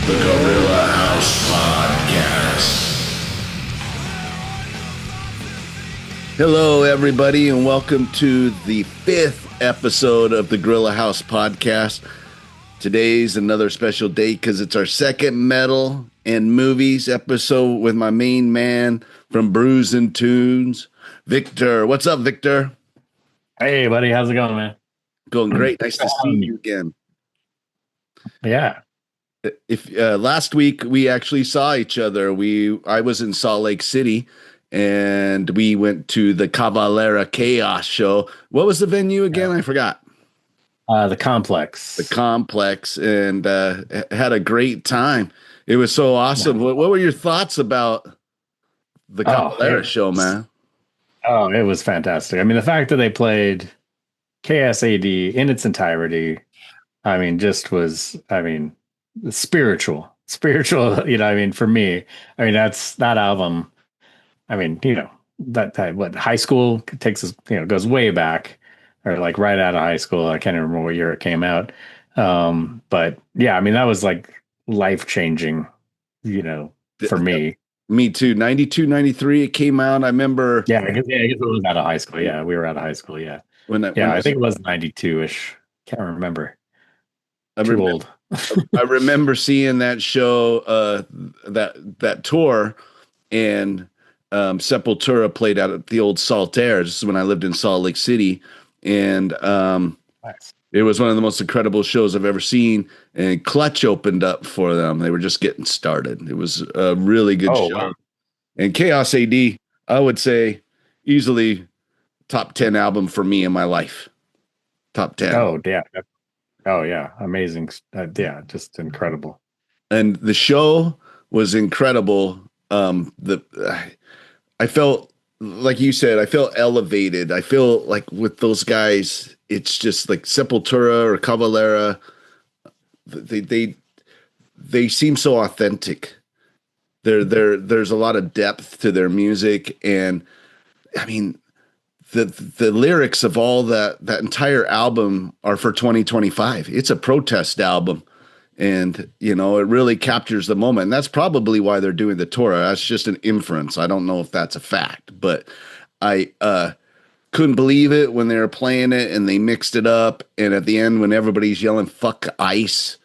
The Guerrilla House Podcast. Hello, everybody, and welcome to the 5th episode of the Guerrilla House Podcast. Today's another special day because it's our second metal and movies episode with my main man from Brews Tunes, Victor. What's up, Victor? Hey, buddy. How's it going, man? Going great. Nice to see you again. Yeah. If last week we actually saw each other. I was in Salt Lake City and we went to the Cavalera Chaos show. What was the venue again? I forgot. The Complex. The Complex, and had a great time. It was so awesome. What were your thoughts about the Cavalera show, man? Oh, it was fantastic. I mean, the fact that they played KSAD in its entirety, I mean, spiritual, for me, I mean, that album, I mean, what high school takes us, goes way back, or like right out of high school. I can't remember what year it came out. But yeah, I mean, that was like life-changing, for me. Me too. 92, 93, it came out. I remember. Yeah, I guess it was out of high school. Yeah, we were out of high school. Yeah. I think it was 92-ish. Can't remember. Too old. I remember seeing that show, that tour, and Sepultura played out at the old Salt Air. This is when I lived in Salt Lake City, and nice. It was one of the most incredible shows I've ever seen. And Clutch opened up for them. They were just getting started. It was a really good show. Wow. And Chaos AD, I would say, easily top 10 album for me in my life. Top 10. Oh, yeah. Oh, yeah. Amazing. Yeah, just incredible. And the show was incredible. I felt, like you said, I felt elevated. I feel like with those guys, it's just like Sepultura or Cavalera. They seem so authentic. There's a lot of depth to their music. And I mean, the lyrics of all that entire album are for 2025. It's a protest album, and it really captures the moment. And that's probably why they're doing the tour. That's just an inference. I don't know if that's a fact, but I couldn't believe it when they were playing it and they mixed it up. And at the end, when everybody's yelling "fuck ICE,"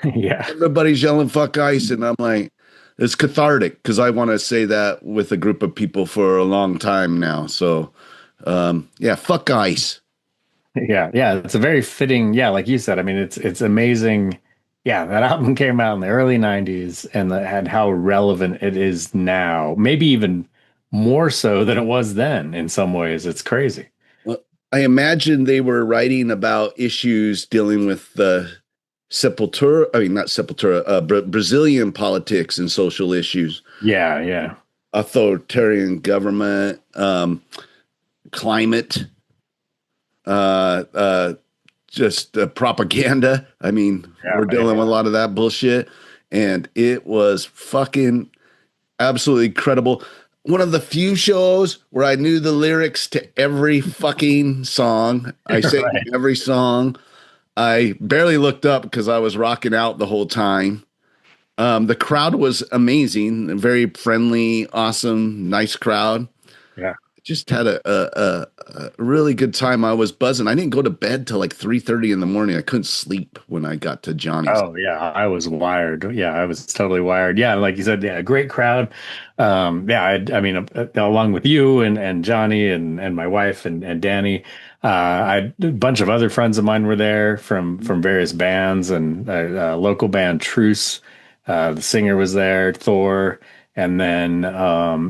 yeah, everybody's yelling "fuck ICE," and I'm like, it's cathartic because I want to say that with a group of people for a long time now. So. Yeah, fuck ICE. Yeah, it's a very fitting. Yeah, like you said, I mean, it's amazing. Yeah, that album came out in the early '90s, and how relevant it is now. Maybe even more so than it was then. In some ways, it's crazy. Well, I imagine they were writing about issues dealing with the Sepultura. I mean, not Sepultura. Brazilian politics and social issues. Yeah. Authoritarian government. Climate, just propaganda. I mean, we're dealing with a lot of that bullshit, and it was fucking absolutely incredible. One of the few shows where I knew the lyrics to every fucking song. I sang every song. I barely looked up because I was rocking out the whole time. The crowd was amazing, very friendly, awesome, nice crowd. Yeah. Just had a really good time. I was buzzing. I didn't go to bed till like 3:30 in the morning. I couldn't sleep when I got to Johnny's. Oh yeah, I was wired. Yeah, I was totally wired. Yeah, like you said, yeah, great crowd. I mean, along with you and Johnny and my wife and Danny, a bunch of other friends of mine were there from various bands, and local band Truce. The singer was there, Thor, and then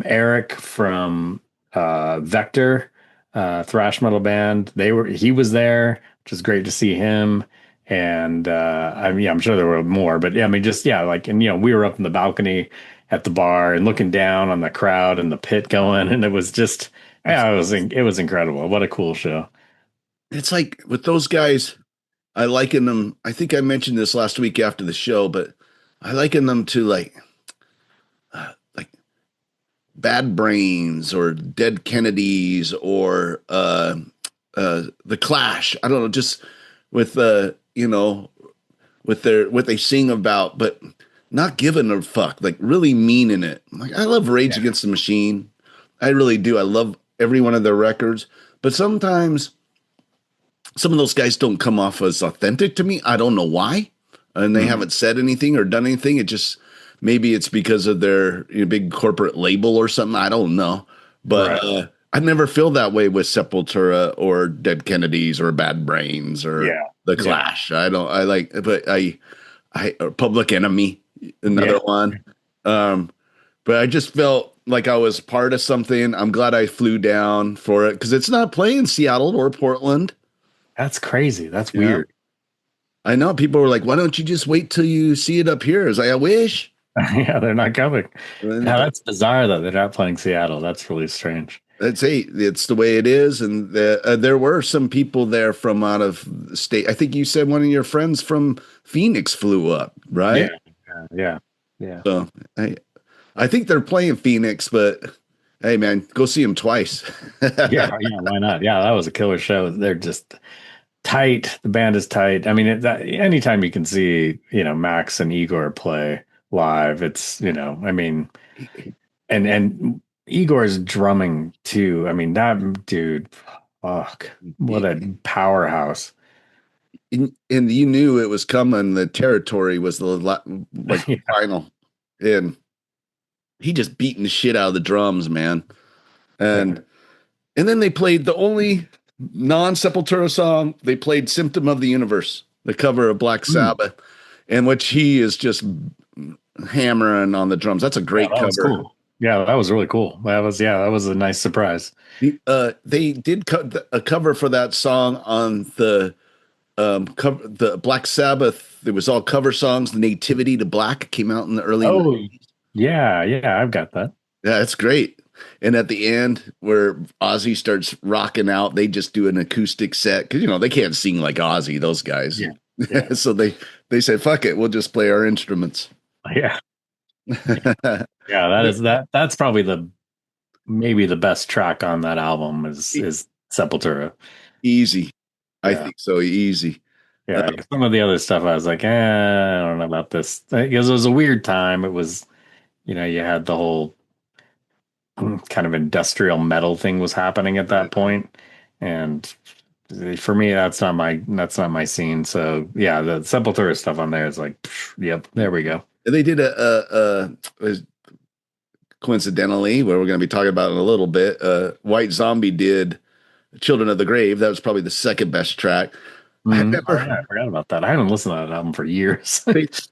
Eric from Vector, thrash metal band. He was there, which is great to see him. And I'm sure there were more, but yeah, I mean, we were up in the balcony at the bar and looking down on the crowd and the pit going, and it was just, it was incredible. What a cool show. It's like with those guys, I liken them. I think I mentioned this last week after the show, but I liken them to like Bad Brains or Dead Kennedys or the Clash. I don't know, just with what they sing about, but not giving a fuck, like really meaning it. Like I love Rage Yeah. Against the Machine. I really do. I love every one of their records, but sometimes some of those guys don't come off as authentic to me. I don't know why. And they Mhm. haven't said anything or done anything. It just maybe it's because of their big corporate label or something. I don't know. But Right. I never feel that way with Sepultura or Dead Kennedys or Bad Brains or Yeah. The Yeah. Clash. I don't. I like, but I or Public Enemy, another Yeah. one. Um, but I just felt like I was part of something. I'm glad I flew down for it because it's not playing Seattle or Portland. That's crazy. That's Yeah. weird. I know people were like, why don't you just wait till you see it up here? I was like, I wish. Yeah, they're not coming. Yeah, But that's bizarre though. They're not playing Seattle. That's really strange. that's hey, it's the way it is. And there were some people there from out of state. I think you said one of your friends from Phoenix flew up, Yeah. right? Yeah. Yeah. So I think they're playing Phoenix, but hey, man, go see them twice. Yeah. Yeah. Why not? Yeah, that was a killer show. They're just tight. The band is tight. I mean, anytime you can see, Max and Igor play live, I mean, and Igor's drumming too. I mean, that dude, fuck, what a powerhouse. And you knew it was coming. The territory was like the Yeah. final, and he just beating the shit out of the drums, man. Yeah. And then they played the only non-Sepultura song. They played "Symptom of the Universe," the cover of Black Hmm. Sabbath, in which he is just hammering on the drums. That's a Yeah, great that was cover. cool. Yeah, that was really cool. That was a nice surprise. They did a cover for that song on the Black Sabbath. It was all cover songs. The Nativity to Black came out in the early Oh, 90s. yeah, yeah, I've got that. Yeah, it's great. And at the end, where Ozzy starts rocking out, they just do an acoustic set because they can't sing like Ozzy, those guys. Yeah. Yeah. So they said, "Fuck it, we'll just play our instruments." Yeah. Yeah, that's probably the maybe the best track on that album is Sepultura. Easy, I Yeah. think so. Easy. Uh, Yeah, 'cause some of the other stuff I was like, I don't know about this. Because it was a weird time. It was, you had the whole kind of industrial metal thing was happening at that point. And for me, that's not my scene. So yeah, the Sepultura stuff on there is like, yep, there we go. they did coincidentally, where we're going to be talking about in a little bit. White Zombie did "Children of the Grave." That was probably the second best track. I Mhm. Oh remember yeah, I forgot about that. I haven't listened to that album for years.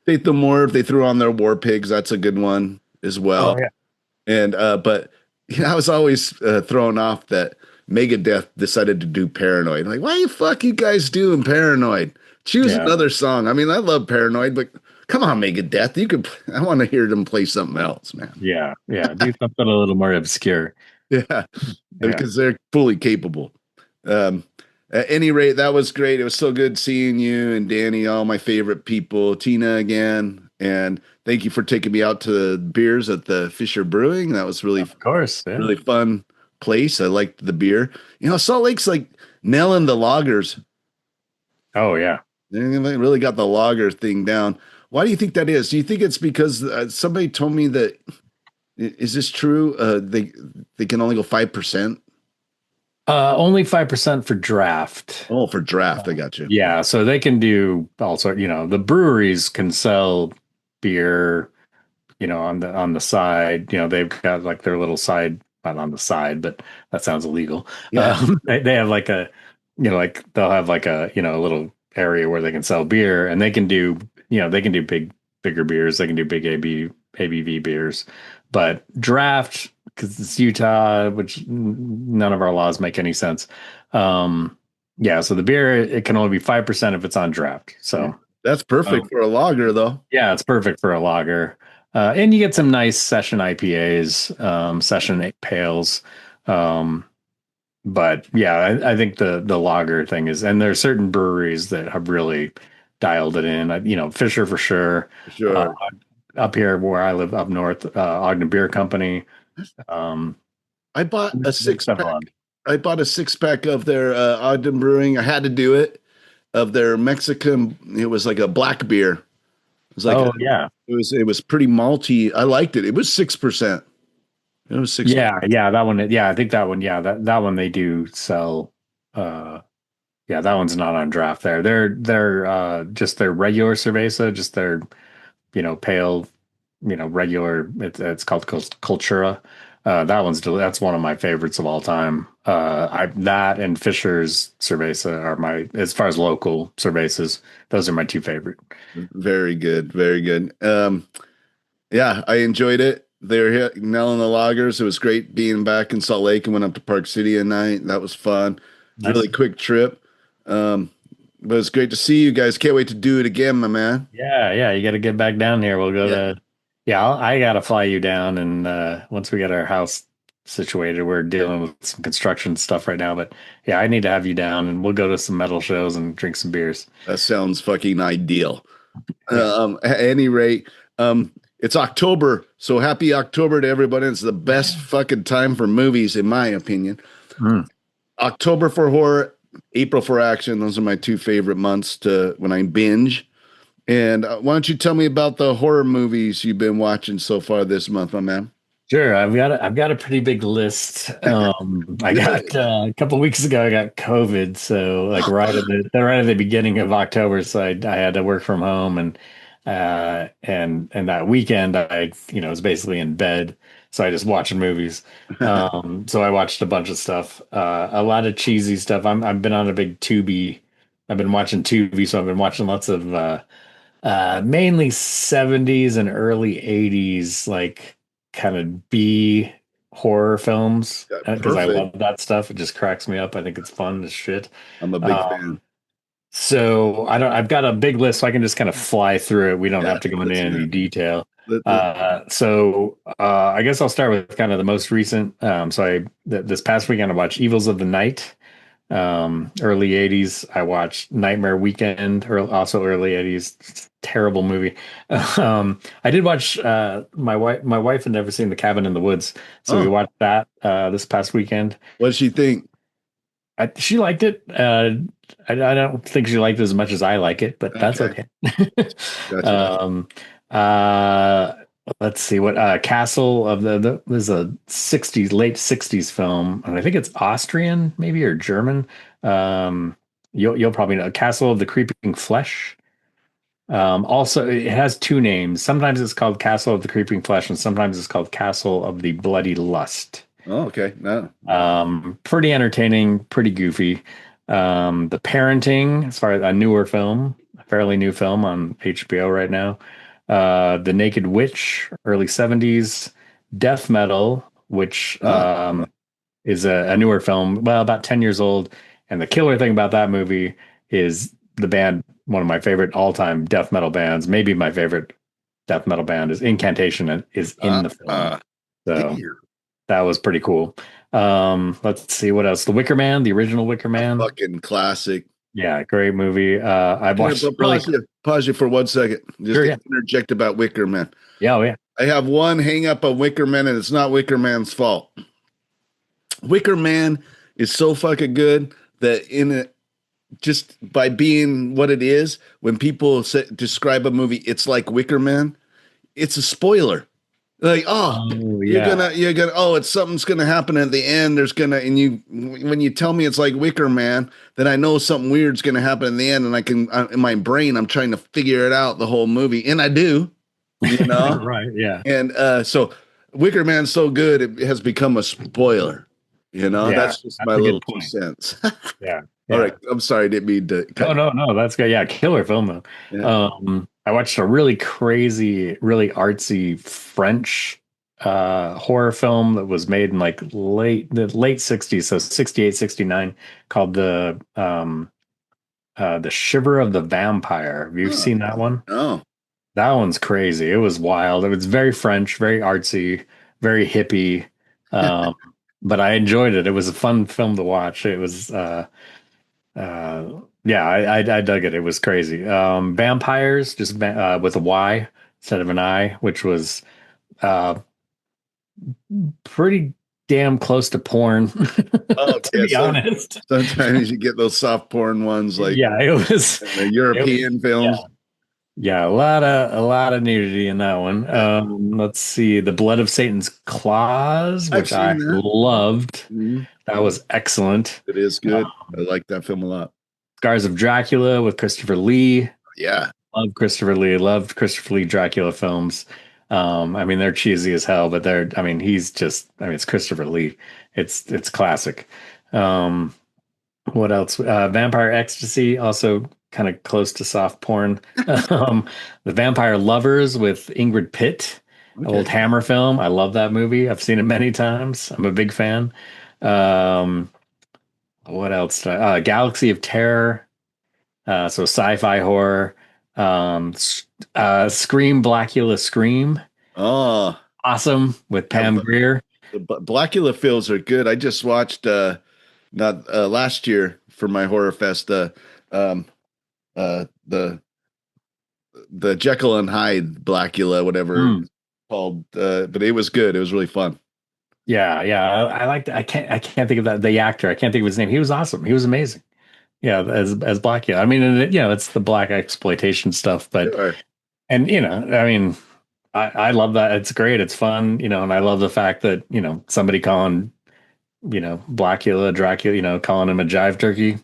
they the more they threw on their War Pigs. That's a good one as Oh well. yeah, And but I was always thrown off that Megadeth decided to do Paranoid. Like, why the fuck you guys doing Paranoid? Choose yeah, another song. I mean, I love Paranoid, but come on, Megadeth. You could. I want to hear them play something else, man. yeah, yeah. Do something a little more obscure. Yeah, Yeah, because they're fully capable. Um, at any rate, that was great. It was so good seeing you and Danny, all my favorite people, Tina again, and thank you for taking me out to the beers at the Fisher Brewing. That was really of course. Yeah. really fun place. I liked the beer. Salt Lake's like nailing the lagers. Oh yeah. They really got the lager thing down. Why do you think that is? Do you think it's because somebody told me that is this true? They can only go 5%. Only 5% for draft. Oh, for draft, I got you. Yeah, so they can do also, the breweries can sell beer, on the side. They've got like their little side, not on the side, but that sounds illegal. Yeah, They have like like they'll have like a little area where they can sell beer, and they can do bigger beers. They can do big ABV beers, but draft because it's Utah, which none of our laws make any sense. Yeah, so the beer it can only be 5% if it's on draft. So that's perfect um, for a lager, though. yeah, it's perfect for a lager. And you get some nice session IPAs, session pales. Um, but yeah, I think the lager thing is, and there are certain breweries that have really dialed it in. Fisher for sure. Uh, Sure. Up here where I live, up north, Ogden Beer Company. Um, I bought a there's six several pack. on. I bought a 6-pack of their Ogden Brewing. I had to do it of their Mexican. It was like a black beer. was like Oh yeah. it was pretty malty. I liked it. It was 6%. It was 6. Yeah, that one. Yeah, I think that one. Yeah, that one they do sell. Uh, yeah, that one's not on draft there. They're just their regular cerveza, just their pale, regular. It's called Cultura. That's one of my favorites of all time. I that and Fisher's cerveza are my as far as local cervezas. Those are my two favorite. Very good, very good. Yeah, I enjoyed it. They're nailing the loggers. It was great being back in Salt Lake and went up to Park City at night. That was fun. Really Nice. quick trip. But it's great to see you guys. Can't wait to do it again, my man. Yeah. You got to get back down here. We'll go Yeah, to. Yeah, I got to fly you down, and once we get our house situated, we're dealing with some construction stuff right now. But yeah, I need to have you down, and we'll go to some metal shows and drink some beers. that sounds fucking ideal. Yeah. At any rate, it's October, so happy October to everybody. It's the best fucking time for movies, in my opinion. Mm. October for horror, April for action. Those are my two favorite months to when I binge. And why don't you tell me about the horror movies you've been watching so far this month, my man? Sure, I've got a pretty big list. I got a couple of weeks ago I got COVID, so like right at the beginning of October, so I had to work from home, and that weekend I was basically in bed, so I just watching movies. So I watched a bunch of stuff, a lot of cheesy stuff. I've been on a big Tubi. I've been watching Tubi, so I've been watching lots of mainly 70s and early 80s, like kind of B horror films Yeah, because I perfect. love that stuff. It just cracks me up. I think it's fun as shit. I'm a big fan. Um, so I've got a big list, so I can just kind of fly through it. We don't Yeah, have to go into let's hear any it. detail. Let- I guess I'll start with kind of the most recent. This past weekend I watched Evils of the Night. Early 80s. I watched Nightmare Weekend, also early 80s. Terrible movie. I did watch my wife had never seen The Cabin in the Woods, so we oh, watched that this past weekend. what does she think? She liked it. I don't think she liked it as much as I like it, but that's Okay, okay. gotcha. um, uh, let's see what Castle of the there's a 60s late 60s film, and I think it's Austrian maybe or German. Um, you'll probably know Castle of the Creeping Flesh. Also, it has two names. Sometimes it's called Castle of the Creeping Flesh, and sometimes it's called Castle of the Bloody Lust. Oh, okay. No. Pretty entertaining, pretty goofy. The Parenting, as far as a newer film, a fairly new film on HBO right now. The Naked Witch, early 70s. Death Metal, which Oh, is a newer film, well, about 10 years old. And the killer thing about that movie is the band, one of my favorite all-time death metal bands, maybe my favorite death metal band is Incantation and is in uh, the film. uh, So dear. that was pretty cool. Let's see what else. The Wicker Man, the original Wicker A Man. fucking classic. Yeah, great movie. I Can I watched really pause you for 1 second? Just sure, to yeah. interject about Wicker Man. Yeah, oh, yeah. I have one hang up on Wicker Man, and it's not Wicker Man's fault. Wicker Man is so fucking good that in it, just by being what it is, when people describe a movie, it's like Wicker Man. It's a spoiler. Like, oh, Oh, yeah. oh, it's something's gonna happen at the end. There's gonna, and you, when you tell me it's like Wicker Man, then I know something weird's gonna happen in the end, and I can, in my brain, I'm trying to figure it out the whole movie, and I do, you know. Right, yeah. And so Wicker Man's so good, it has become a spoiler. You know, Yeah, that's just my that's a little good two point. cents. Yeah, All right, yeah. I'm sorry, I didn't mean to cut No, you. no, no, that's good. Yeah, killer film though. Yeah. I watched a really crazy, really artsy French horror film that was made in like late 60s, so 68, 69, called the Shiver of the Vampire. Have you Oh, seen that one? oh, That one's crazy. It was wild. It was very French, very artsy, very hippie. Um, but I enjoyed it. It was a fun film to watch. It was yeah, I dug it. It was crazy. Vampires, just with a Y instead of an I, which was uh, pretty damn close to porn, oh, to yeah. be honest. Sometimes you get those soft porn ones like Yeah, it was. the It was. European Yeah, films. Yeah, a lot of nudity in that one. Yeah, Let's see, The Blood of Satan's Claws, I've which I seen that. loved. Mhm. That was excellent. It is good. I like that film a lot. Scars of Dracula with Christopher Lee. Yeah. Love Christopher Lee. Loved Christopher Lee Dracula films. I mean, they're cheesy as hell, but I mean, he's just, I mean, it's Christopher Lee. It's classic. Um, what else? Vampire Ecstasy, also kind of close to soft porn. The Vampire Lovers with Ingrid Pitt, old Okay. Hammer film. I love that movie. I've seen it many times. I'm a big fan. Um, what else? Galaxy of Terror. So sci-fi horror. Scream, Blackula Scream. Oh, Awesome with yeah. Pam Grier. Blackula films are good. I just watched not last year for my horror fest um uh the the Jekyll and Hyde Blackula, whatever Mm. it's called. But it was good. It was really fun. Yeah, yeah. I liked. I can't think of that. The actor. I can't think of his name. He was awesome. He was amazing. Yeah, as Blackula. I mean, and it's the black exploitation stuff, but Sure. and I mean, I love that. It's great. It's fun. And I love the fact that somebody calling Blackula, Dracula, calling him a jive turkey.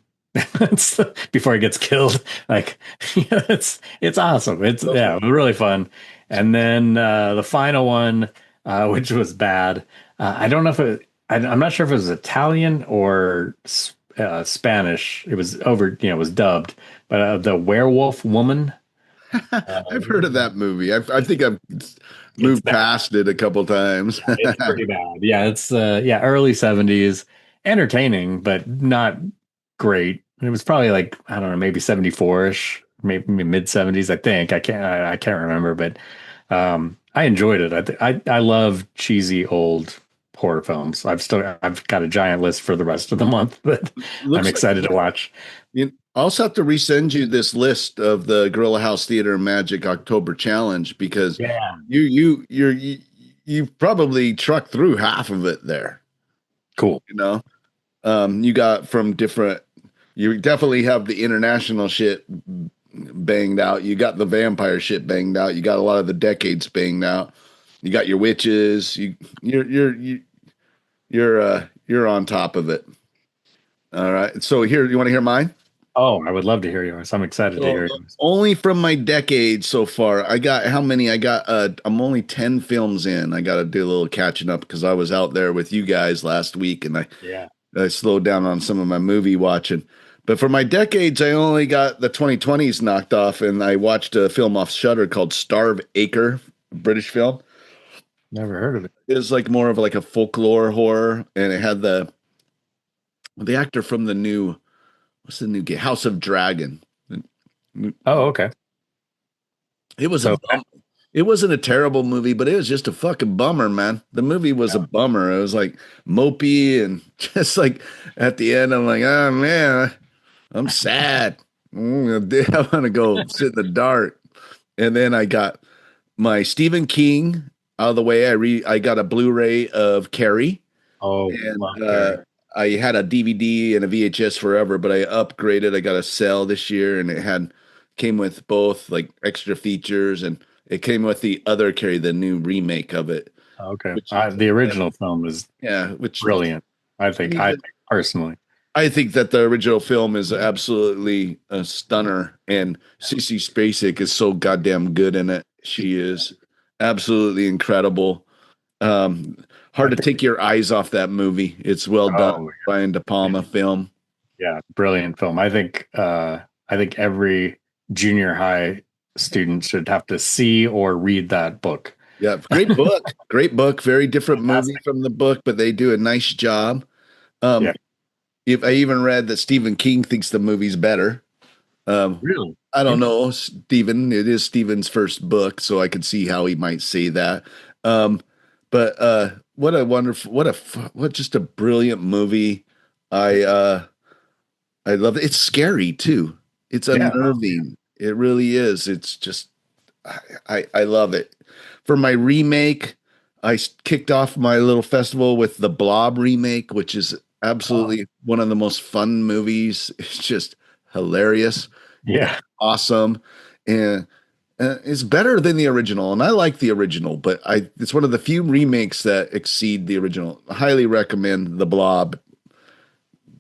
It's, before he gets killed. Like, it's awesome. It's yeah, it was really fun. And then the final one, which was bad. I don't know if I'm not sure if it was Italian or Spanish. It was it was dubbed. But the Werewolf Woman. I've heard of that movie. I think I've It's moved bad. past it a couple times. It's pretty bad. Yeah, it's early 70s, entertaining, but not great. It was probably like, I don't know, maybe 74-ish, maybe mid 70s, I think. I can't remember, but I enjoyed it. I love cheesy old horror films. I've got a giant list for the rest of the month that I'm Looks like excited to watch. I'll also have to resend you this list of the Gorilla House Theater Magic October Challenge because Yeah. you probably trucked through half of it there. Cool. You know, you got from different. You definitely have the international shit banged out. You got the vampire shit banged out. You got a lot of the decades banged out. You got your witches. You're you're you, you're on top of it. All right. So here, you want to hear mine? Oh, I would love to hear yours. I'm excited to So hear yours. only from my decade so far. I got how many? I got I'm only 10 films in. I got to do a little catching up because I was out there with you guys last week and Yeah. I slowed down on some of my movie watching. But for my decades, I only got the 2020s knocked off and I watched a film off Shudder called Starve Acre, a British film. Never heard of it. It was like more of like a folklore horror and it had the actor from the new what's the new game? House of Dragon. Oh, okay. It was a So, bum. It wasn't a terrible movie, but it was just a fucking bummer, man. The movie was a bummer. It was like mopey and just like at the end, I'm like, oh man, I'm sad. I want to go sit in the dark. And then I got my Stephen King out of the way. I got a Blu-ray of Carrie, oh, and love Carrie. I had a DVD and a VHS forever, but I upgraded. I got a sale this year, and it had came with both like extra features, and it came with the other Carrie, the new remake of it, Okay. which is The original film is yeah, which brilliant. I I think. mean, I think personally. I think that the original film is absolutely a stunner, and Sissy Spacek is so goddamn good in it. She is absolutely incredible. Um, I hard to think. take your eyes off that movie. It's well done, Oh, Brian De Palma film. yeah, brilliant film. I think. I think every junior high student should have to see or read that book. Yeah, great book. Great book. Very different movie Fantastic. from the book, but they do a nice job. Um, Yeah. if I even read that Stephen King thinks the movie's better. Um, Really. I don't Interesting. know, Stephen. It is Stephen's first book, so I could see how he might say that. Um, but what a wonderful, what just a brilliant movie. I I love it. It's scary too. It's Yeah. unnerving. It really is. It's just I love it. For my remake, kicked off my little festival with the Blob remake, which is Oh, absolutely one of the most fun movies. It's just hilarious. It's yeah. awesome. And is better than the original, and I like the original, but it's one of the few remakes that exceed the original. I highly recommend The Blob.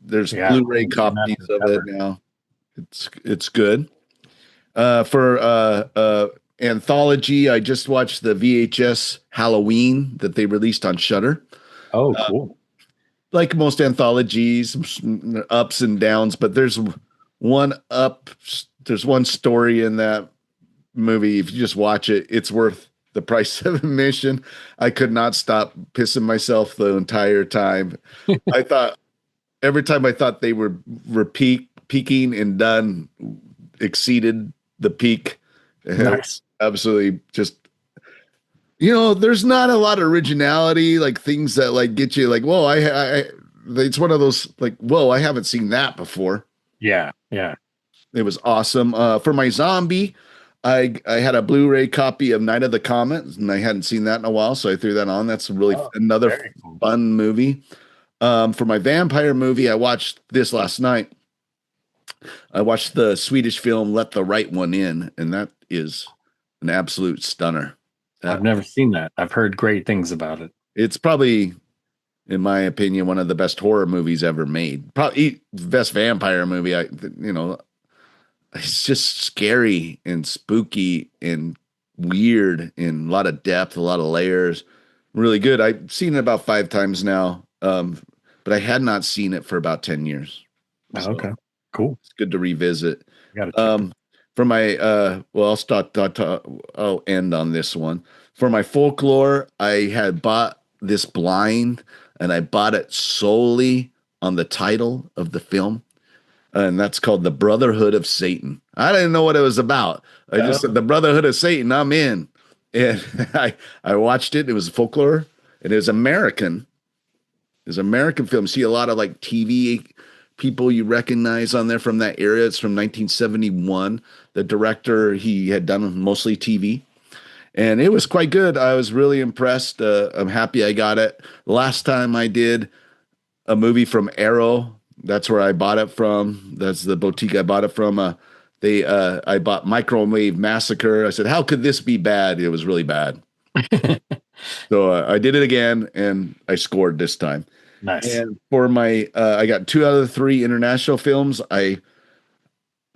There's Yeah, Blu-ray I'm gonna have copies to of it discover. now. It's good. For anthology, I just watched the VHS Halloween that they released on Shudder. Oh, cool. Like most anthologies, ups and downs, but one up. There's one story in that movie. If you just watch it, it's worth the price of admission. I could not stop pissing myself the entire time. I thought every time I thought they were peaking and done, exceeded the peak. It was Nice. absolutely just there's not a lot of originality, like things that like get you like, whoa, it's one of those like, whoa, I haven't seen that before. Yeah, yeah. It was awesome. For my zombie, I had a Blu-ray copy of Night of the Comet, and I hadn't seen that in a while, so I threw that on. That's really Oh, another very cool. fun movie. For my vampire movie, I watched this last night. I watched the Swedish film Let the Right One In, and that is an absolute stunner. Uh, I've never seen that. I've heard great things about it. it's probably, in my opinion, one of the best horror movies ever made. Probably best vampire movie. It's just scary and spooky and weird and a lot of depth, a lot of layers. Really good. I've seen it about 5 times now, but I had not seen it for about 10 years. Oh, So okay, cool. it's good to revisit. Got to check that. Um, for my well, I'll end on this one. For my folklore, I had bought this blind, and I bought it solely on the title of the film, and that's called The Brotherhood of Satan. I didn't know what it was about. I just said Oh, The Brotherhood of Satan. I'm in, and I watched it. It was folklore. It is American. It's an American film. See a lot of like TV people you recognize on there from that era. It's from 1971. The director, he had done mostly TV, and it was quite good. I was really impressed. I'm happy I got it. Last time I did a movie from Arrow, that's where I bought it from. That's the boutique I bought it from. I bought Microwave Massacre. I said, how could this be bad? It was really bad. So I did it again, and I scored this time. nice. And for my, I got 2 out of 3 international films. I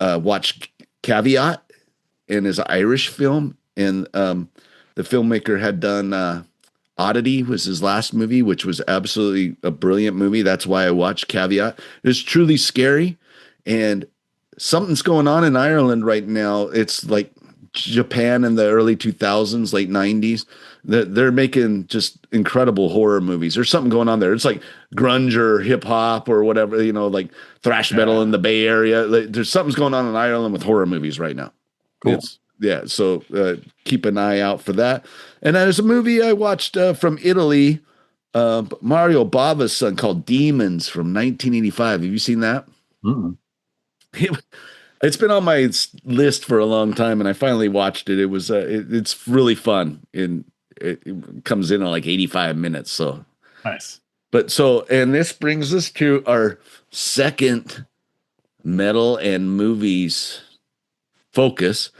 watched Caveat, and is an Irish film, and the filmmaker had done Oddity was his last movie, which was absolutely a brilliant movie. That's why I watched Caveat. It's truly scary, and something's going on in Ireland right now. It's like Japan in the early 2000s, late 90s. They're making just incredible horror movies. There's something going on there. It's like grunge or hip hop or whatever, like thrash metal Yeah, in the Bay Area. There's something's going on in Ireland with horror movies right now. cool. It's yeah, so keep an eye out for that. And there's a movie I watched from Italy, Mario Bava's son, called Demons from 1985. Have you seen that? Mm. It, it's been on my list for a long time, and I finally watched it. It's really fun, and it comes in like 85 minutes. So, Nice. and this brings us to our second metal and movies focus,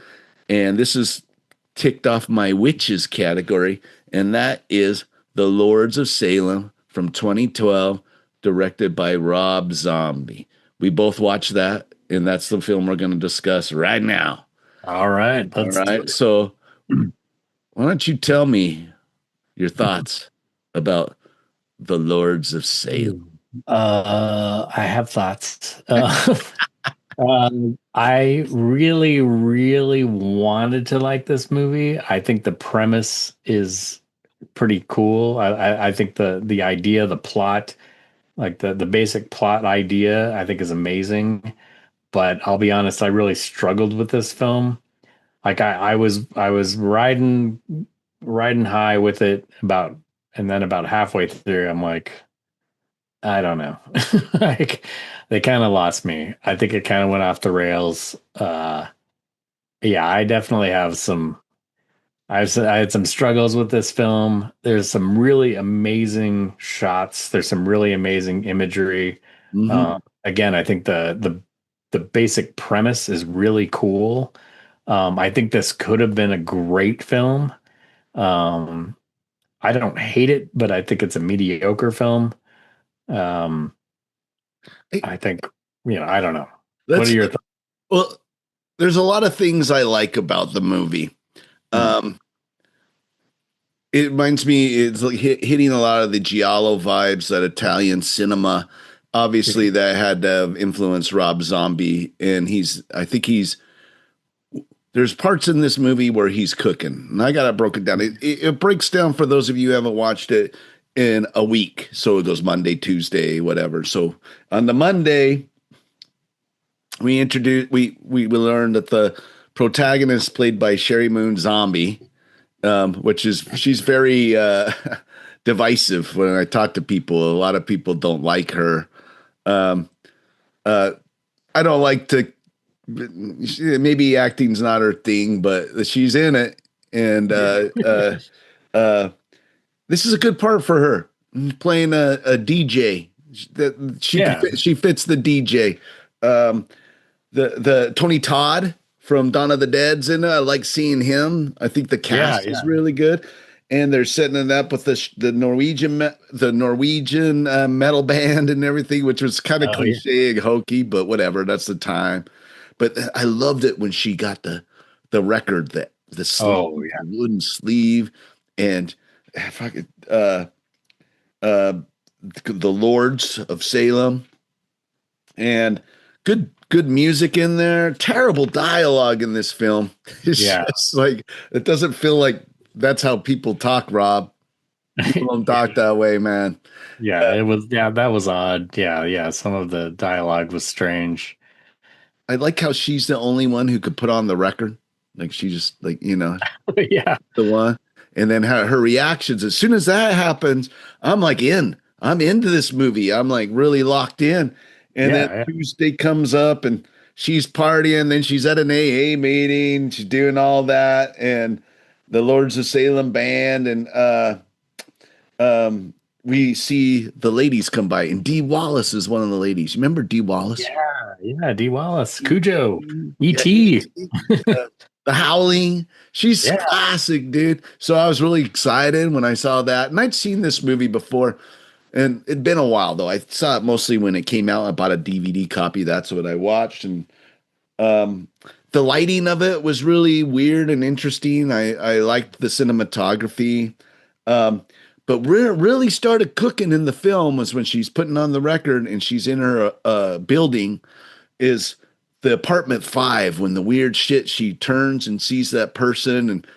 and this is ticked off my witches category, and that is The Lords of Salem from 2012, directed by Rob Zombie. We both watched that, and that's the film we're going to discuss right now. All right, All let's do right. So, why don't you tell me your thoughts about The Lords of it. Salem? I have thoughts. I really, really wanted to like this movie. I think the premise is pretty cool. I think the idea, the plot, like the basic plot idea, I think is amazing. But I'll be honest, I really struggled with this film. Like I was riding high with it about, and then about halfway through, I'm like, I don't know. Like they kind of lost me. I think it kind of went off the rails. Yeah, I definitely have some. I had some struggles with this film. There's some really amazing shots. There's some really amazing imagery. Mm-hmm. Again, I think the basic premise is really cool. I think this could have been a great film. Um, I don't hate it, but I think it's a mediocre film. Um, Hey, I think, I don't know. What are that's your thoughts? well. There's a lot of things I like about the movie. Hmm. Um, it reminds me, it's like hitting a lot of the giallo vibes, that Italian cinema. Obviously, that had to have influenced Rob Zombie, and I think there's parts in this movie where he's cooking, and I got it broken down. It breaks down for those of you who haven't watched it in a week. So it goes Monday, Tuesday, whatever. So on the Monday, we learned that the protagonist, played by Sherry Moon Zombie, which is she's very divisive when I talk to people. A lot of people don't like her. Um, uh, I don't like to. Maybe acting's not her thing, but she's in it, and uh, this is a good part for her, playing a DJ. That Yeah. she fits the DJ. Um, the Tony Todd from Dawn of the Dead's in it. I like seeing him. I think the Yeah. cast is Yeah. really good, and they're setting it up with the Norwegian metal band and everything, which was kind of Oh, yeah. cliche and hokey, but whatever. That's the time. But I loved it when she got the record, the sleeve, Oh, yeah. the wooden sleeve, and if I could, uh, the Lords of Salem, and good music in there. Terrible dialogue in this film. It's Yeah. just like it doesn't feel like that's how people talk, Rob. People don't talk that way, man. Yeah. It was, yeah, that was odd. Yeah. Yeah. Some of the dialogue was strange. I like how she's the only one who could put on the record. Like she just like, Yeah. the one. And then her reactions, as soon as that happens, I'm like in. I'm into this movie. I'm like really locked in. And then Yeah. Tuesday comes up and she's partying. Then she's at an AA meeting. She's doing all that. And the Lords of Salem band. And we see the ladies come by. And Dee Wallace is one of the ladies. You remember Dee Wallace? Yeah. Yeah. D. Wallace, Cujo, Yeah, E.T. the Howling. She's Yeah. classic, dude. So I was really excited when I saw that. And I'd seen this movie before, and it'd been a while though. I saw it mostly when it came out. I bought a DVD copy. That's what I watched. And um, the lighting of it was really weird and interesting. I liked the cinematography. But really started cooking in the film was when she's putting on the record and she's in her building, is the apartment 5, when the weird shit, she turns and sees that person and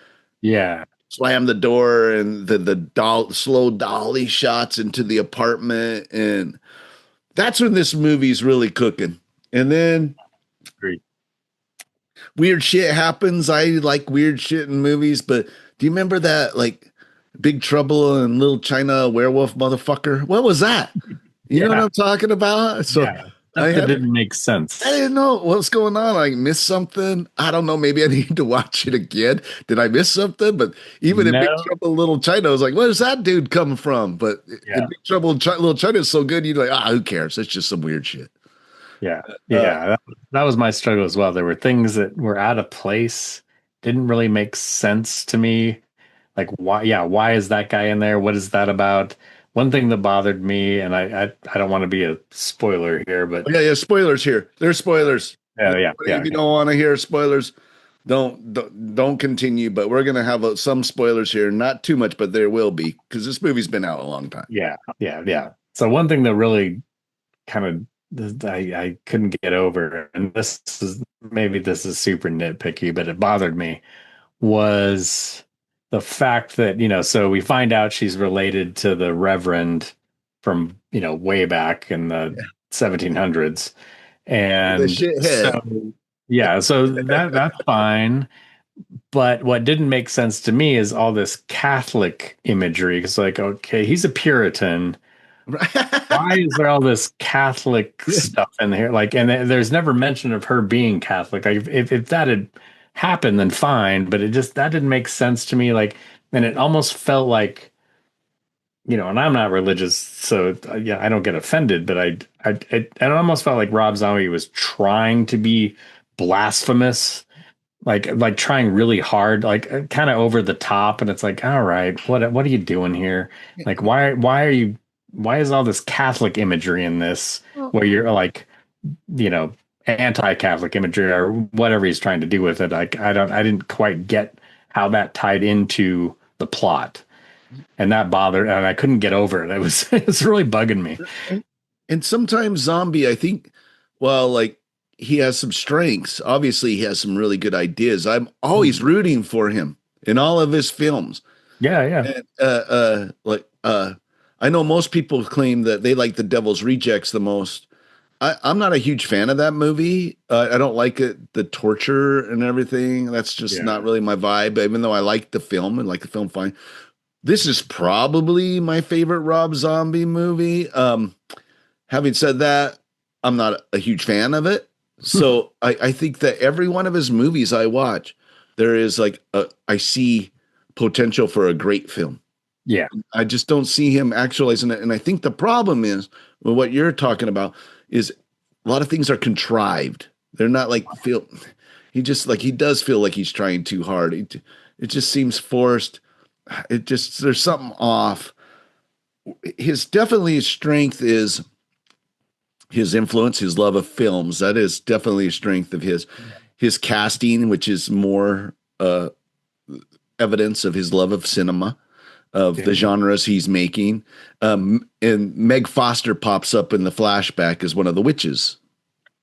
Yeah. slam the door, and the slow dolly shots into the apartment, and that's when this movie's really cooking. And then Great. weird shit happens. I like weird shit in movies, but do you remember that like Big Trouble in Little China werewolf motherfucker? What was that? You know what Yeah. I'm talking about? So Yeah. I Stuff that have didn't make I sense. didn't know what's going on. I missed something. I don't know. Maybe I need to watch it again. Did I miss something? But even in Big No. Trouble in Little China, I was like, where's that dude coming from? But in Yeah. Big Trouble in Little China is so good, you're like, who cares? It's just some weird shit. Yeah. Uh, Yeah. That was my struggle as well. There were things that were out of place, didn't really make sense to me. Like why, yeah, why is that guy in there? What is that about? One thing that bothered me, and I don't want to be a spoiler here, but yeah, yeah. Spoilers here. There's spoilers. yeah, yeah, yeah, If you okay. don't want to hear spoilers, don't continue. But we're gonna have some spoilers here. Not too much, but there will be because this movie's been out a long time. Yeah, yeah, yeah. So one thing that really kind of I couldn't get over, and this is super nitpicky, but it bothered me, was the fact that, so we find out she's related to the Reverend from, way back in the 1700s. The And shithead. so, yeah, so that's fine. But what didn't make sense to me is all this Catholic imagery. It's like, okay, he's a Puritan. Why is there all this Catholic stuff in here? Like, and there's never mention of her being Catholic. Like, if that had happened, then fine. But that didn't make sense to me. Like, and it almost felt like, and I'm not religious, so yeah, I don't get offended. But it almost felt like Rob Zombie was trying to be blasphemous like trying really hard, like kind of over the top, and it's like, all right, what are you doing here? Like, why is all this Catholic imagery in this Well, where you're like, you know, anti-Catholic imagery or whatever he's trying to do with it? Like, I didn't quite get how that tied into the plot, and that bothered, and I couldn't get over it. It was it's really bugging me. and, and sometimes Zombie, I think, well, like he has some strengths. Obviously, he has some really good ideas. I'm always rooting for him in all of his films. Yeah, yeah, And I know most people claim that they like The Devil's Rejects the most. I'm not a huge fan of that movie. I don't like it, the torture and everything. That's just yeah. not really my vibe. Even though I like the film and like the film fine. This is probably my favorite Rob Zombie movie. Having said that, I'm not a huge fan of it. So I think that every one of his movies I watch, there is I see potential for a great film. Yeah. I just don't see him actualizing it. And I think the problem is with what you're talking about is a lot of things are contrived. They're not like he just like he does feel like he's trying too hard. It just seems forced. It just there's something off. His strength is his influence, his love of films. That is definitely a strength of his. His casting, which is more evidence of his love of cinema, of the genres he's making. And Meg Foster pops up in the flashback as one of the witches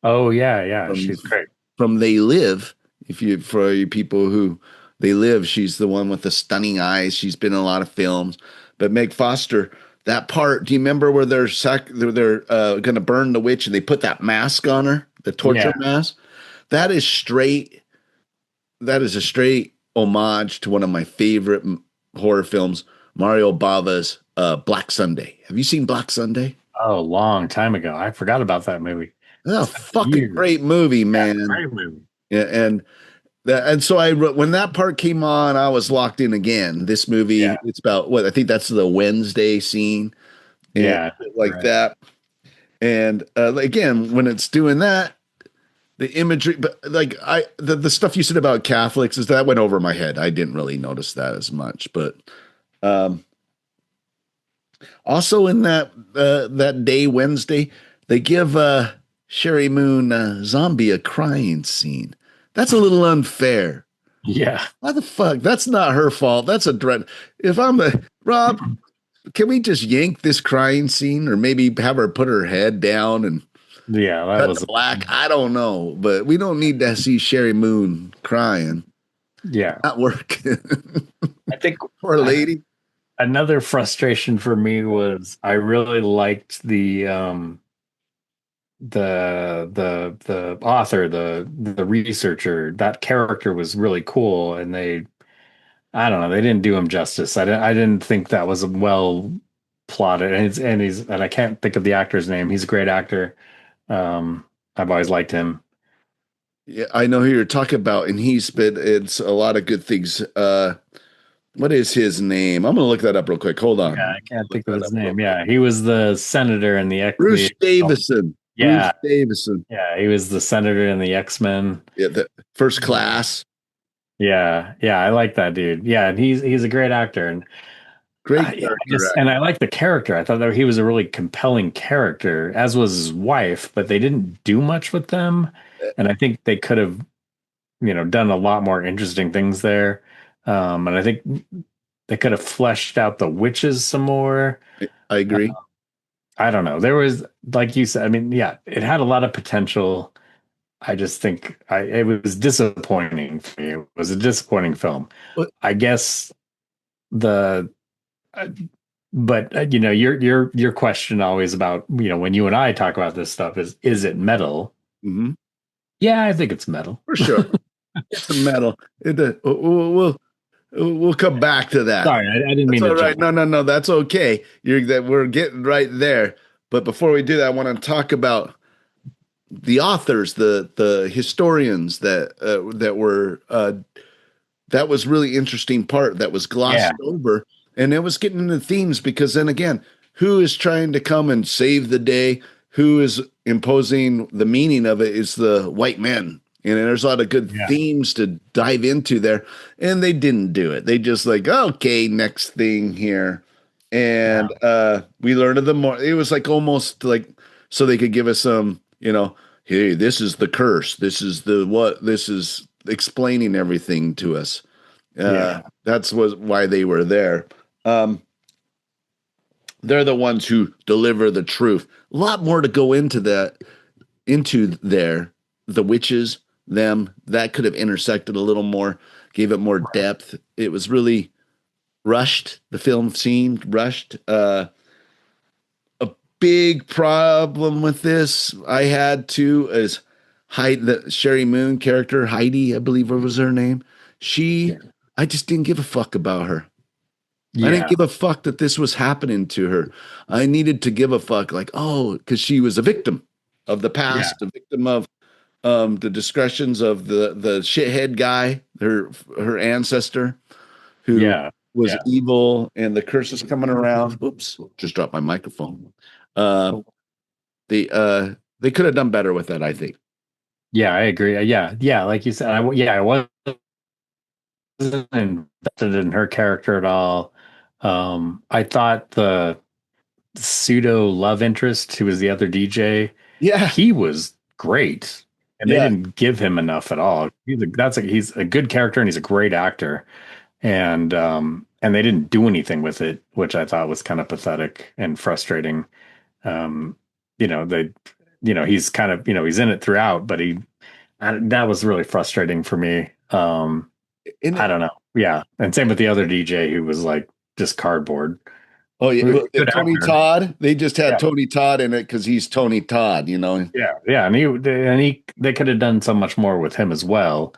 Oh yeah, yeah. from She's great. They Live. If you for you people who They Live, she's the one with the stunning eyes. She's been in a lot of films. But Meg Foster, that part, do you remember where they're going to burn the witch and they put that mask on her, the torture Yeah. mask? That is straight. That is a straight homage to one of my favorite horror films, Mario Bava's Black Sunday. Have you seen Black Sunday? Oh, long time ago. I forgot about that movie. That's a fucking Years. great movie, Yeah, man. great movie. Yeah, and so when that part came on, I was locked in again. This Yeah. movie, it's about what I think that's the Wednesday scene and Yeah. like Right. that. And again, when it's doing that, the imagery, but like the stuff you said about Catholics is that went over my head. I didn't really notice that as much, but um, also in that day Wednesday, they give Sherry Moon Zombie a crying scene. That's a little unfair. Yeah. Why the fuck? That's not her fault. That's a dread. If I'm a Rob, can we just yank this crying scene, or maybe have her put her head down and Yeah. That cut was to black? I don't know, but we don't need to see Sherry Moon crying. yeah. Not working. I think Poor lady. another frustration for me was I really liked the author, the researcher. That character was really cool, and I don't know, they didn't do him justice. I didn't think that was well plotted, and I can't think of the actor's name. He's a great actor. I've always liked him. Yeah, I know who you're talking about, and he's been it's a lot of good things. What is his name? I'm gonna look that up real quick. Hold on. Yeah, I can't Look think of that his up real name. quick. Yeah, he was the senator in Bruce Davison. Bruce Yeah, Davison. yeah, he was the senator in the X-Men. Yeah, the first class. Yeah, yeah, I like that dude. Yeah, and he's a great actor, and Great yeah, character and I actor. like the character. I thought that he was a really compelling character, as was his wife, but they didn't do much with them, and I think they could have, done a lot more interesting things there. And I think they could have fleshed out the witches some more. I Uh, agree. I don't know. There was, like you said, I mean, yeah, it had a lot of potential. I just think it was disappointing for me. It was a disappointing film. But I guess the, uh, but your question always about, when you and I talk about this stuff is it metal? mhm, Yeah, I think it's metal. for sure, it's a metal. We'll come back to that. Sorry, I didn't That's mean all to right. jump. No, that's okay. We're getting right there. But before we do that, I want to talk about the authors, the historians that was really interesting part that was Yeah, glossed over, and it was getting into themes because then again, who is trying to come and save the day? Who is imposing the meaning of it is the white men, And there's a lot of good Yeah. themes to dive into there. And they didn't do it. They just like, okay, next thing here. Yeah. And we learned of them more. It was like almost like so they could give us some, hey, this is the curse. This is the what this is explaining everything to us. Yeah. That's was why they were there. Um, they're the ones who deliver the truth. A lot more to go into there. The witches, them, that could have intersected a little more, gave it more depth. It was really rushed. The film seemed rushed. A big problem with this I had too is the Sherry Moon character, Heidi, I believe was her name. Yeah. I just didn't give a fuck about her. I didn't Yeah. give a fuck that this was happening to her. I needed to give a fuck, like, oh, because she was a victim of the Yeah. past, a victim of the discretions of the shithead guy, her ancestor, who Yeah. was Yeah. evil, and the curse is coming around. Oops, just dropped my microphone. Uh, they could have done better with that, I think. Yeah, I agree. Yeah. Yeah. Like you said, I wasn't invested in her character at all. I thought the pseudo love interest, who was the other DJ, Yeah, he was great, and they yeah. didn't give him enough at all. He's a good character, and he's a great actor, and they didn't do anything with it, which I thought was kind of pathetic and frustrating. Um, they, he's kind of, he's in it throughout, but that was really frustrating for me. I And don't know. Yeah, and same with the other DJ who was like just cardboard. oh yeah, well, Good Tony actor. Todd. They just had Yeah. Tony Todd in it because he's Tony Todd. Yeah, yeah, and they could have done so much more with him as well.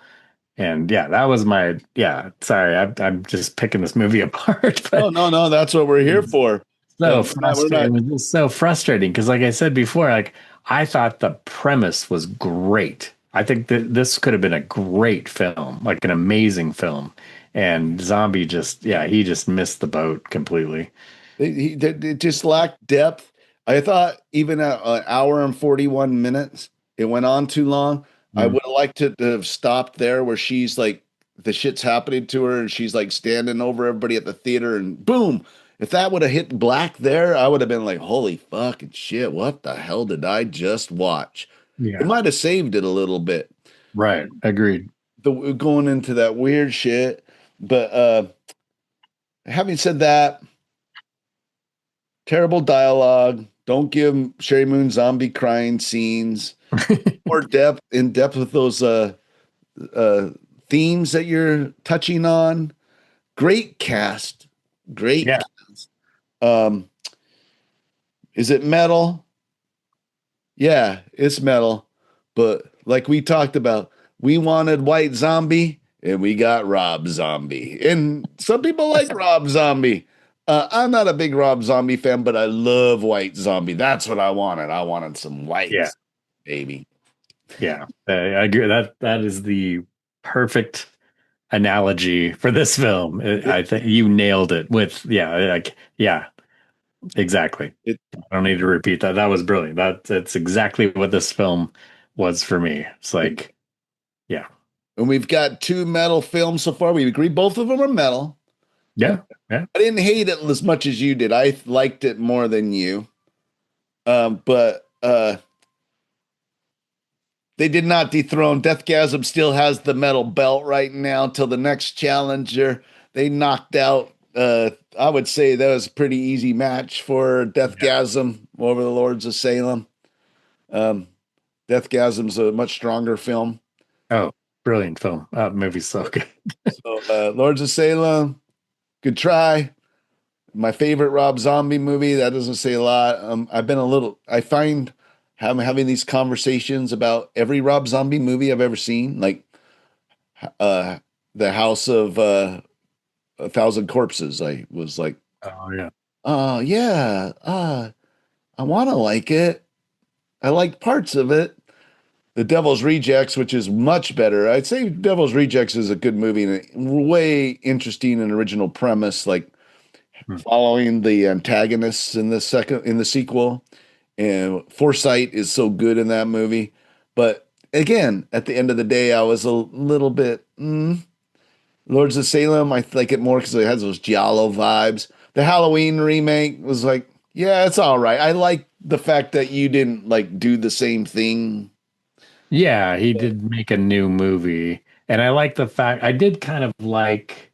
And yeah, that was my yeah. Sorry, I'm just picking this movie apart, Oh but no, no, that's what we're here it's for. so We're frustrating. not. It was just so frustrating because, like I said before, like I thought the premise was great. I think that this could have been a great film, like an amazing film. And Zombie just, yeah, he just missed the boat completely. It just lacked depth. I thought even at an hour and 41 minutes, it went on too long. I Mm. would have liked it to have stopped there where she's like, the shit's happening to her and she's like standing over everybody at the theater and boom. If that would have hit black there, I would have been like, holy fucking shit, what the hell did I just watch? It Yeah, might have saved it a little bit. right. Agreed. Going into that weird shit. But having said that, terrible dialogue. Don't give Sherry Moon zombie crying scenes. More in depth with those uh, themes that you're touching on. Great cast. Great Yeah. cast. Um, is it metal? Yeah, it's metal. But like we talked about, we wanted White Zombie and we got Rob Zombie. And some people like Rob Zombie. I'm not a big Rob Zombie fan, but I love White Zombie. That's what I wanted. I wanted some Yeah. whites, baby. Yeah. I agree. That is the perfect analogy for this film. It, I think you nailed it with, yeah, like, yeah, exactly. it, I don't need to repeat that. That was brilliant. That's exactly what this film was for me. It's it, like, yeah, and we've got two metal films so far. We agree both of them are metal. yeah, yeah, I didn't hate it as much as you did. I liked it more than you. But they did not dethrone. Deathgasm still has the metal belt right now till the next challenger. They knocked out. I would say that was a pretty easy match for yeah. Deathgasm over the Lords of Salem. Um, Deathgasm's a much stronger film. Oh, brilliant film. Movie's so good. So Lords of Salem, good try. My favorite Rob Zombie movie. That doesn't say a lot. I've been a little. I find I'm having these conversations about every Rob Zombie movie I've ever seen, like uh, the House of a Thousand Corpses. I was like, Oh yeah, yeah, I want to like it. I like parts of it. The Devil's Rejects, which is much better. I'd say Devil's Rejects is a good movie and a way interesting and original premise, like hmm. following the antagonists in the sequel. And Foresight is so good in that movie. But again, at the end of the day, I was a little bit Lords of Salem. I like it more because it has those giallo vibes. The Halloween remake was like, yeah, it's all right. I like the fact that you didn't like do the same thing. Yeah, he did make a new movie. And I like the fact I did kind of like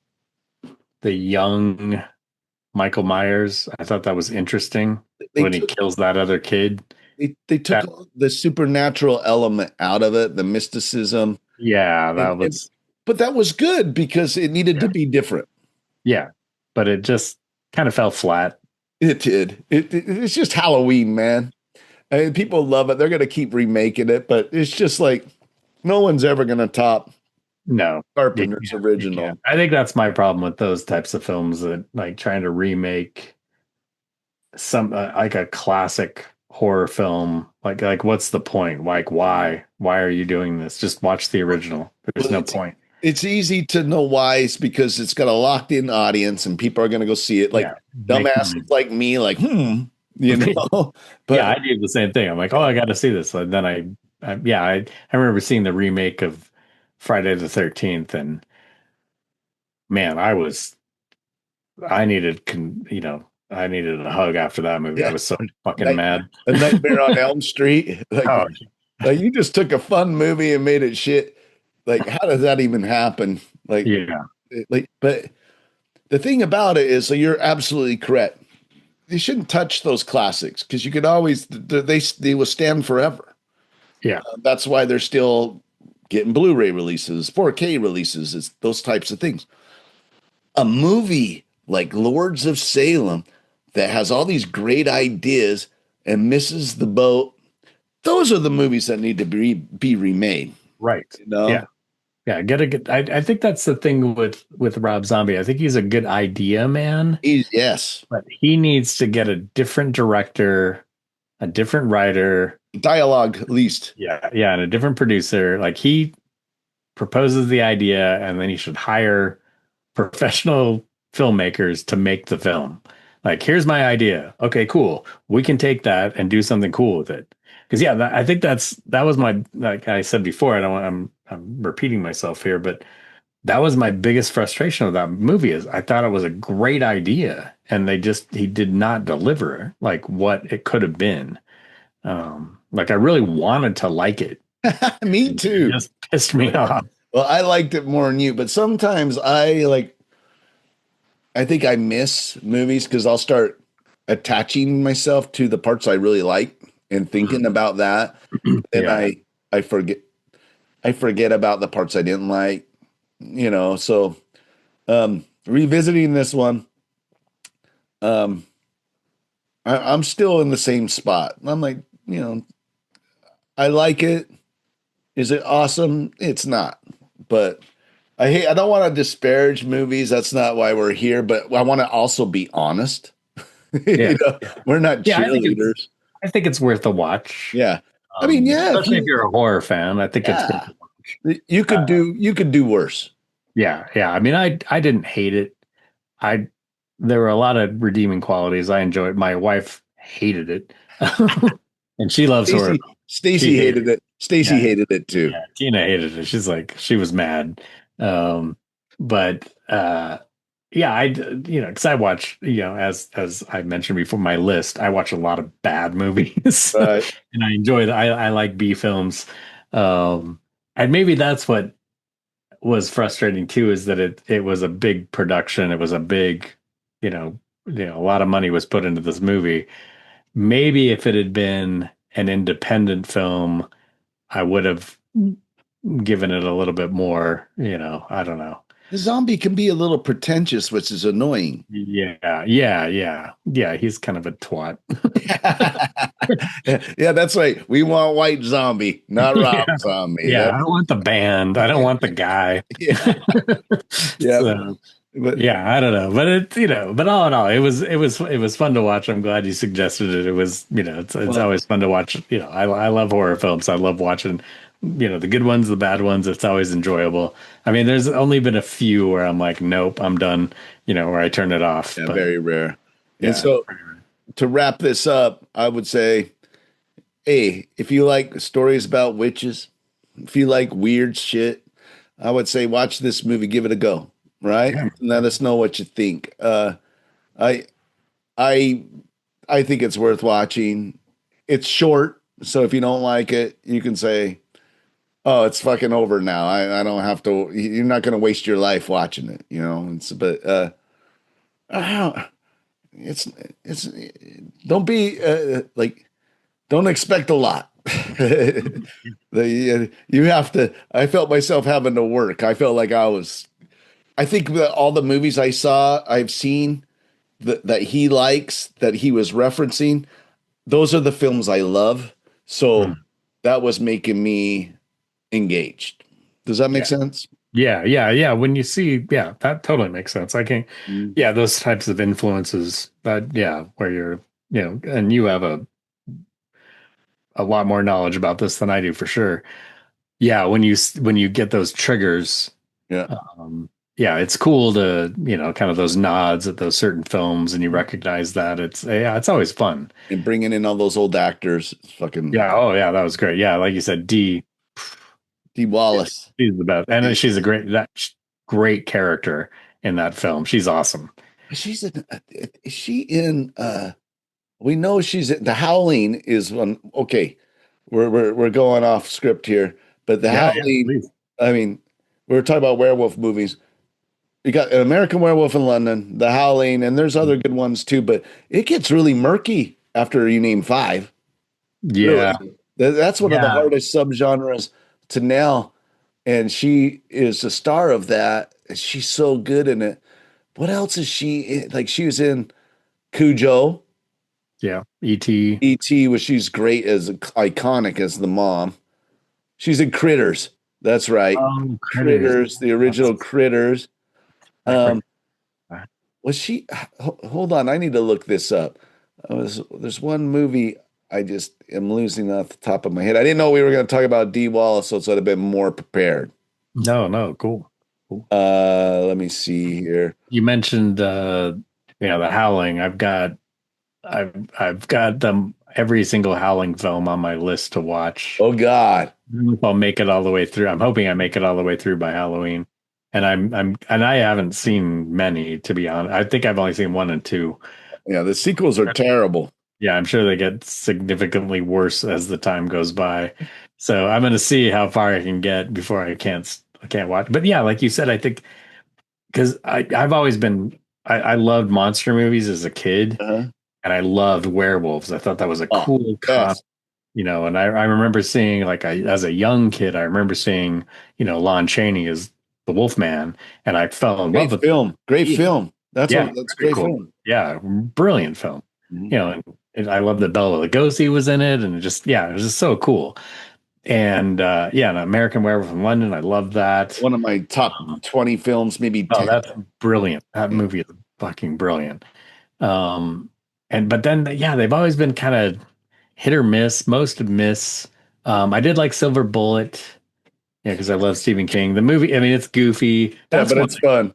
the young Michael Myers. I thought that was interesting They when he took kills that other kid. they took That the supernatural element out of it, the mysticism, yeah, that and was but that was good because it needed to yeah. be different. Yeah. But it just kind of fell flat. It did. It's just Halloween, man. I mean, people love it. They're going to keep remaking it, but it's just like no one's ever going to top No, you Carpenter's can't. You can't. original. I think that's my problem with those types of films that like trying to remake some like a classic horror film. Like what's the point? Like why are you doing this? Just watch the original. There's Well, no point. it's easy to know why. It's because it's got a locked in audience and people are going to go see it. Like Yeah, make dumbasses money. like me, like you know. Yeah, But I do the same thing. I'm like, oh, I got to see this. And then I remember seeing the remake of Friday the 13th, and man, I needed, I needed a hug after that movie. I yeah, was so fucking night, mad. a Nightmare on Elm Street. Oh, Like you just took a fun movie and made it shit. Like how does that even happen? yeah, But the thing about it is, so you're absolutely correct. You shouldn't touch those classics because you could always they will stand forever. yeah, That's why they're still getting Blu-ray releases, 4K releases, it's those types of things. A movie like Lords of Salem that has all these great ideas and misses the boat, those are the movies that need to be remade. right. You Yeah, know, yeah. Get a good. I think that's the thing with Rob Zombie. I think he's a good idea man, Yes, but he needs to get a different director, a different writer. dialogue at least. Yeah, yeah, and a different producer. Like he proposes the idea, and then he should hire professional filmmakers to make the film. Like, here's my idea. Okay, cool. We can take that and do something cool with it. Because yeah, I think that was my like I said before. I don't. I'm repeating myself here, but that was my biggest frustration of that movie. Is I thought it was a great idea, and he did not deliver like what it could have been. Like I really wanted to like it. Me And it too. just pissed me off. Well, I liked it more than you, but sometimes I think I miss movies because I'll start attaching myself to the parts I really like and thinking about that. And Yeah. I forget about the parts I didn't like, So revisiting this one, um, I'm still in the same spot. I'm like, I like it. Is it awesome? It's not. But I don't want to disparage movies. That's not why we're here, but I want to also be honest. Yeah. We're not Yeah, cheerleaders. I think it's worth a watch. Yeah. I mean, yeah, Especially if you're a horror fan, I think it's worth yeah, a watch. you could do worse. Yeah, yeah. I mean, I didn't hate it. I There were a lot of redeeming qualities. I enjoyed. My wife hated it, and she loves horror. She Stacy hated hated it. it. Stacy Yeah, hated it too. yeah. Tina hated it. She was mad. Um, but yeah, because I watch, as I mentioned before, my list, I watch a lot of bad movies, Right. and I enjoy that. I like B films, and maybe that's what was frustrating too, is that it was a big production. It was a big, a lot of money was put into this movie. Maybe if it had been an independent film, I would have given it a little bit more. I don't know. The zombie can be a little pretentious, which is annoying. Yeah, yeah, yeah, yeah. He's kind of a twat. Yeah, that's right. We want white zombie, not Rob Yeah, Zombie. yeah. I don't want the band. I don't want the guy. Yeah, yeah. So But yeah, I don't know, but but all in all, it was fun to watch. I'm glad you suggested it. It was, it's well, always fun to watch. I love horror films. I love watching, the good ones, the bad ones. It's always enjoyable. I mean, there's only been a few where I'm like, nope, I'm done. Where I turn it off. yeah, But very rare. And yeah, so to wrap this up, I would say, hey, if you like stories about witches, if you like weird shit, I would say watch this movie, give it a go, right? Yeah. Let us know what you think. I I I think it's worth watching. It's short, so if you don't like it, you can say, "Oh, it's fucking over now. I don't have to." You're not going to waste your life watching it, you know. Uh, it's it's don't be like don't expect a lot. You have to. I felt myself having to work. I felt like I was. I think that all the movies I've seen that he likes, that he was referencing, those are the films I love. So Mm. that was making me engaged. Does that make Yeah. sense? Yeah. When you see, yeah, that totally makes sense. I can, Mm. yeah, those types of influences that, yeah, where you're, and you have a lot more knowledge about this than I do for sure. Yeah, when you get those triggers, Yeah. um, yeah, it's cool to, kind of those nods at those certain films and you recognize that yeah, it's always fun. And bringing in all those old actors, it's fucking Yeah, oh yeah, that was great. Yeah, like you said, Dee Wallace. she's the best. And she's a great character in that film. She's awesome. She's in, is she in we know she's in, The Howling is one. Okay, we're going off script here, but The Yeah, yeah, Howling, please. I mean, we're talking about werewolf movies. You got an American Werewolf in London, The Howling, and there's other good ones too, but it gets really murky after you name five. Really. Yeah. That's one of the Yeah. hardest subgenres to nail. And she is the star of that. She's so good in it. What else is she in? Like she was in Cujo, Yeah. E.T. E.T., which she's great as iconic as the mom. She's in Critters. That's right. Critters. Critters, the That's original Critters. that great. Um, was she? Hold on, I need to look this up. There's one movie I just am losing off the top of my head. I didn't know we were going to talk about Dee Wallace, so I'd have been more prepared. No, no, cool. Cool. Let me see here. You mentioned The Howling. I've got them every single Howling film on my list to watch. Oh God, I don't know if I'll make it all the way through. I'm hoping I make it all the way through by Halloween. And and I haven't seen many, to be honest. I think I've only seen one and two. yeah, the sequels are terrible. Yeah, I'm sure they get significantly worse as the time goes by. So I'm going to see how far I can get before I can't watch. But yeah, like you said, I think because I've always been I loved monster movies as a kid, Uh-huh. and I loved werewolves. I thought that was a Oh, cool yes, concept, and I remember seeing as a young kid, I remember seeing, Lon Chaney as the Wolfman, and I fell in love great with film. Great it. film. Yeah, That's a very great cool. film. Yeah, brilliant film. Mhm. And I love that Bela Lugosi was in it, and it was just so cool. And an American Werewolf in London, I love that. One of my top Um, 20 films, maybe oh, 10. that's brilliant. That Yeah. movie is fucking brilliant. Um, but then they've always been kind of hit or miss, most miss. I did like Silver Bullet, because I love Stephen King. The movie, I mean, it's goofy. Yeah, but it's fun.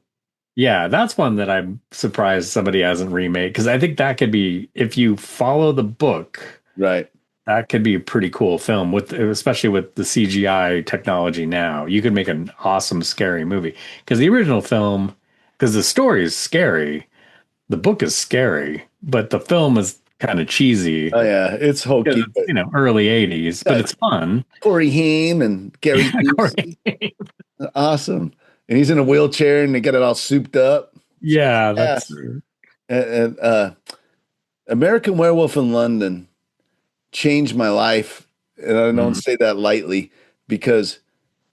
Yeah, that's one that I'm surprised somebody hasn't remade, because I think that could be, if you follow the book, Right. that could be a pretty cool film especially with the CGI technology now. You could make an awesome scary movie, because the original film, because the story is scary, the book is scary, but the film is kind of cheesy Oh yeah, it's because hokey, it's, but early 80s, but it's fun. Corey Haim and Gary Corey. Busey, awesome. And he's in a wheelchair and they get it all souped up. Yeah, that's Yes. And American Werewolf in London changed my life. And I don't mm, say that lightly because,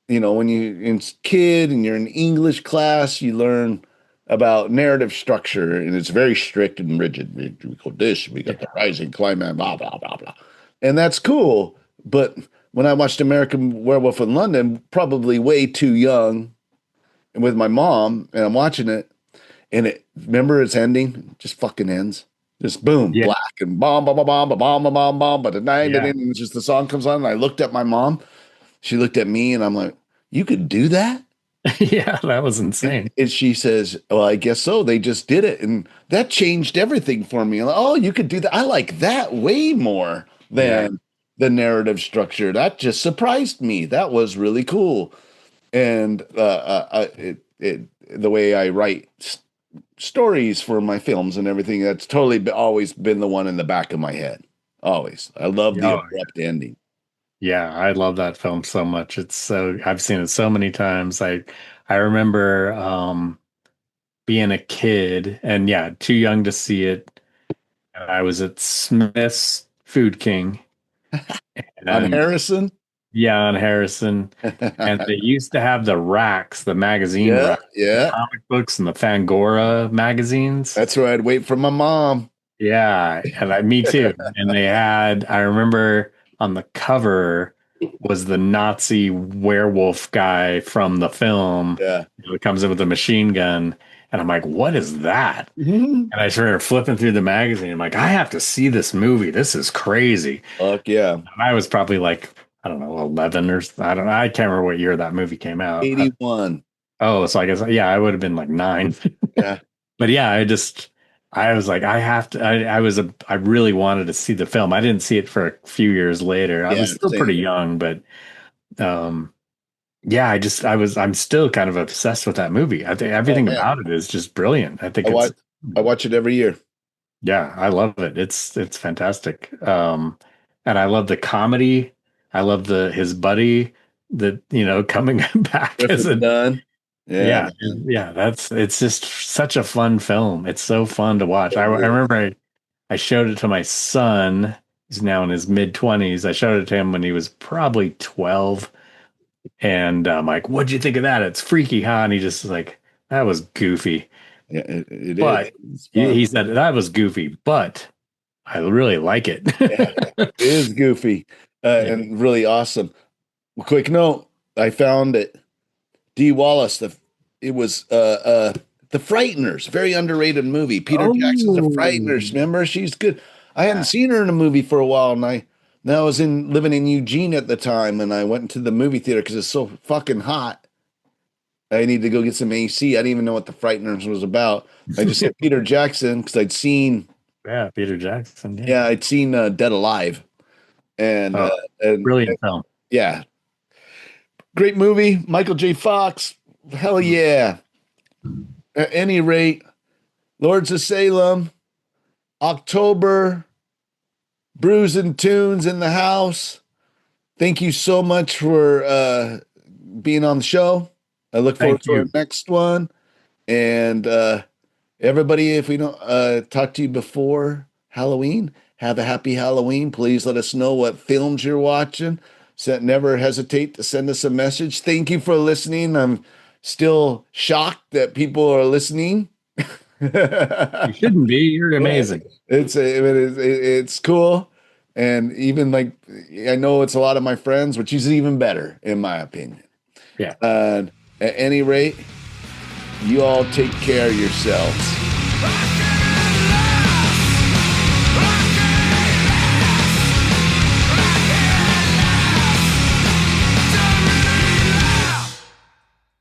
when you're a kid and you're in English class, you learn about narrative structure and it's very strict and rigid. We go this, we got the rising climax, blah, blah, blah, blah. And that's cool. But when I watched American Werewolf in London, probably way too young, and with my mom, and I'm watching it, and remember its ending? Just fucking ends. Just boom, yeah, black and bomb, bomb, bomb, bomb, bomb, bomb, bomb, bomb. But at night, and yeah, then just the song comes on, and I looked at my mom. She looked at me, and I'm like, "You could do that?" yeah, that was And, insane. and she says, "Well, I guess so. They just did it, and that changed everything for me." I'm like, oh, you could do that. I like that way more Yeah, than the narrative structure. That just surprised me. That was really cool. And the way I write stories for my films and everything, that's totally always been the one in the back of my head. Always. I love the Oh, abrupt ending. yeah, I love that film so much. It's so I've seen it so many times. I remember being a kid and yeah, too young to see it. I was at Smith's Food King On and Harrison? yeah, on Harrison. And they used to have the racks, the magazine Yeah, racks, the yeah. comic books and the Fangora magazines. That's where I'd wait for my mom. Yeah, and me too. And they had, I remember on the cover was the Nazi werewolf guy from the film Yeah. who comes in with a machine gun. And I'm like, what is that? And I started flipping through the magazine. I'm like, I have to see this movie. This is crazy. Fuck yeah. And I was probably like, I don't know, 11 or I don't know. I can't remember what year that movie came out. 81. Oh, so I guess, yeah, I would have been like 9. Yeah. But yeah, I was like, I have to, I really wanted to see the film. I didn't see it for a few years later. I Yeah. was still pretty Same. young, but, yeah, I'm still kind of obsessed with that movie. I think Oh everything man. about it is just brilliant. I think I it's, watch I watch it every year. yeah, I love it. It's fantastic. And I love the comedy. I love his buddy that, coming back as Griffin a, Dunn. Yeah, yeah, man. yeah, it's just such a fun film. It's so fun to watch. I remember I showed it to my son. He's now in his mid 20s. I showed it to him when he was probably 12. And I'm like, what'd you think of that? It's freaky, huh? And he just was like, that was goofy. Yeah, it is. But It's fun. he said that was goofy, but I really like it. Yeah, it is goofy Yeah. and really awesome. Quick note: I found it. Dee Wallace. It was The Frighteners, very underrated movie. Peter Jackson's The Oh, Frighteners. Remember, she's good. I hadn't yeah. seen her in a movie for a while, and I was living in Eugene at the time, and I went into the movie theater because it's so fucking hot. I need to go get some AC. I didn't even know what The Frighteners was about. I just said Peter Jackson because Yeah, Peter Jackson. Yeah. yeah, I'd seen Dead Alive, and Oh, brilliant film. yeah, great movie. Michael J. Fox, hell yeah. At any rate, Lords of Salem, October, Brews and Tunes in the house. Thank you so much for being on the show. I look forward Thank to our you. next one. And everybody, if we don't talk to you before Halloween, have a happy Halloween. Please let us know what films you're watching. Never hesitate to send us a message. Thank you for listening. I'm still shocked that people are listening. You shouldn't be. You're amazing. It's cool, and even like I know it's a lot of my friends, which is even better in my opinion. Yeah. At any rate, you all take care of yourselves.